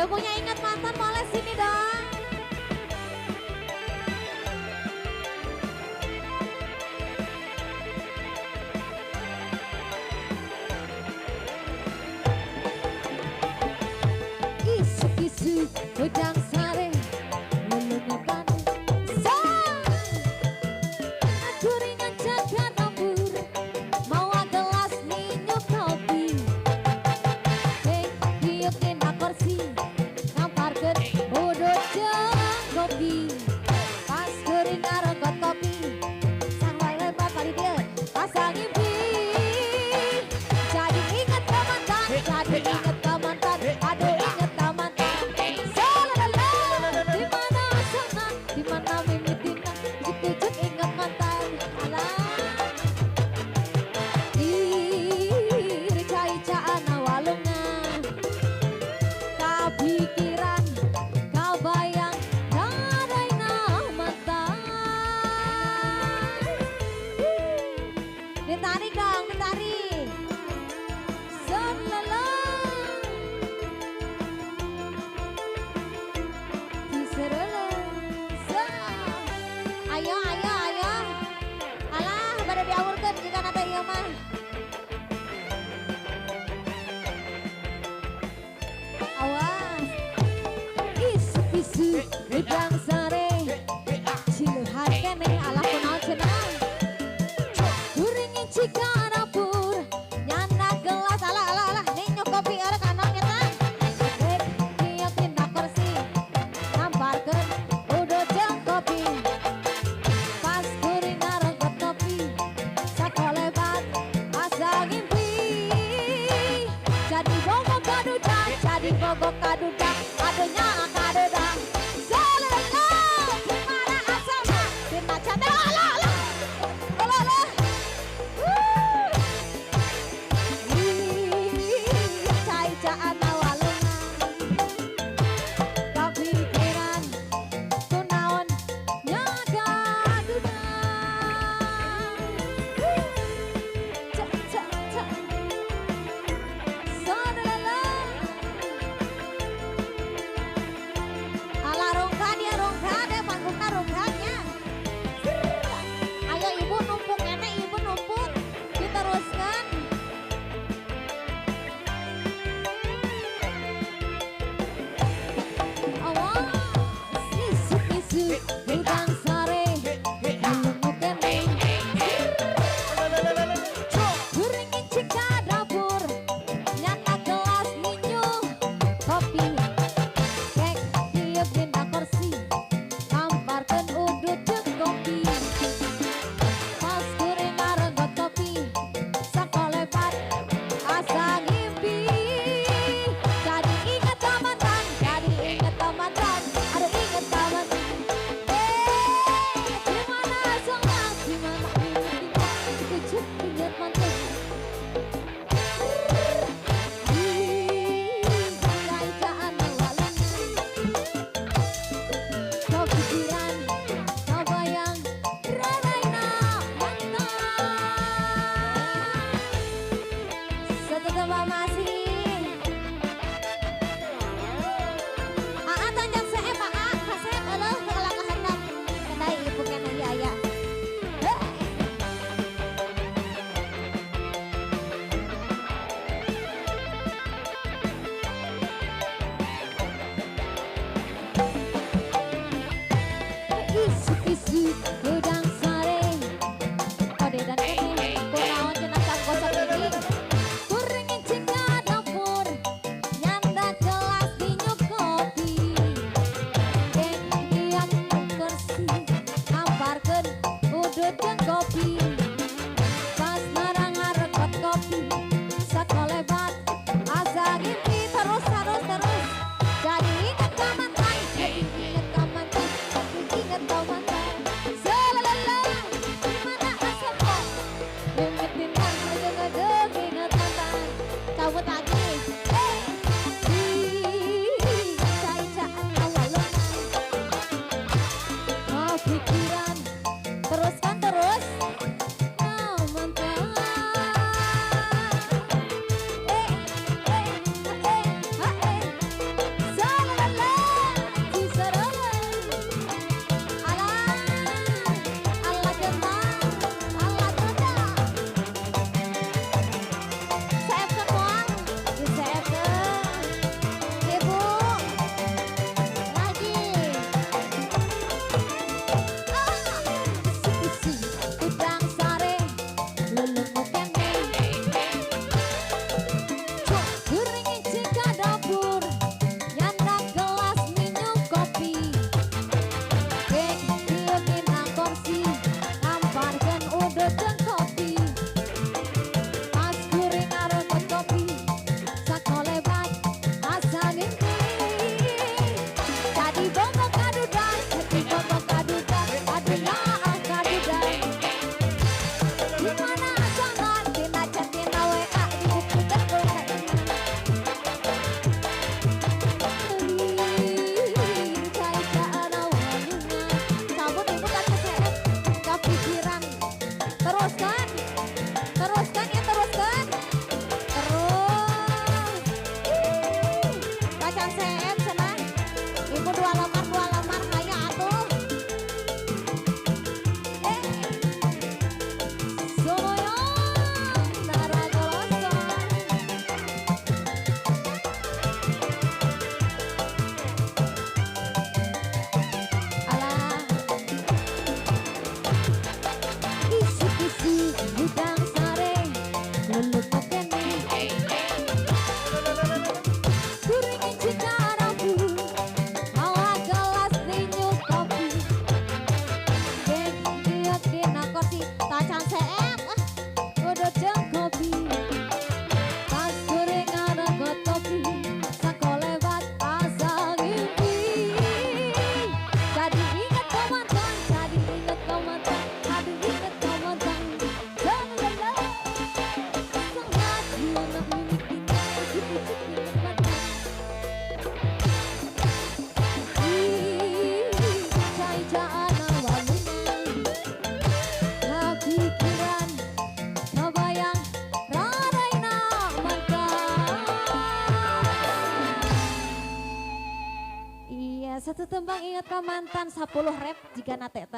Yang punya ingat mantan boleh sini dong. Isu-isu udang sare lulungi bani Kuringan jaga nambur mau gelas minum kopi Hei diukin kursi ngamparkan udut jeng kopi Pas kuringan renggot kopi sang wae lebat kali dia pasang ngimpi Jadi ingat kemantan, jadi ingat kemantan Aduh ingat kemantan Salalala dimana sana, dimana mimitina Juk-juk ingat mantan Alah Ica-ica ana walunga Kapikiran, kabayang Nadaina mantan Ditarik dong, ditarik Salalala Ayo, ayo, ayo. Alah, pada diawurkan jika nata iya mah. Awas. Isu-isu udang sare. Ciluhan kene alah kenal cenang. Kuringin cika dapur. Nyanda gelas alah, alah, alah. Ninyo kopi ada kanong eta. Dia pindah kursi. Namparkeun udut jeung kopi. Pas kuringan renggot kopi sakolebat asa ngimpi Jadi bogok kadudak, jadi bogok kadudak Adunya kadudak Salala dimana asalnya Tina canda ala ala ala ala Cai-caan awalungan Kepikiran tunaon nyaga dudak Cak cak cak Saudara Ala rongkan ya rongkan ya panggungna rongkannya Ayo ibu numpuk nenek ibu numpuk Diteruskan Awas isu-isu udang sare Lulungukan Kuringin cika dapur Nyata gelas minum kopi Kek tiup dina kursi Kamparkan udut jeung kopi Pas kuringan renggot kopi Sakolebat asa ngimpi Jadi ingat teman-teman Jadi ingat teman-teman Aduh ingat teman-teman tembang ingat ka mantan 10 rep jika nate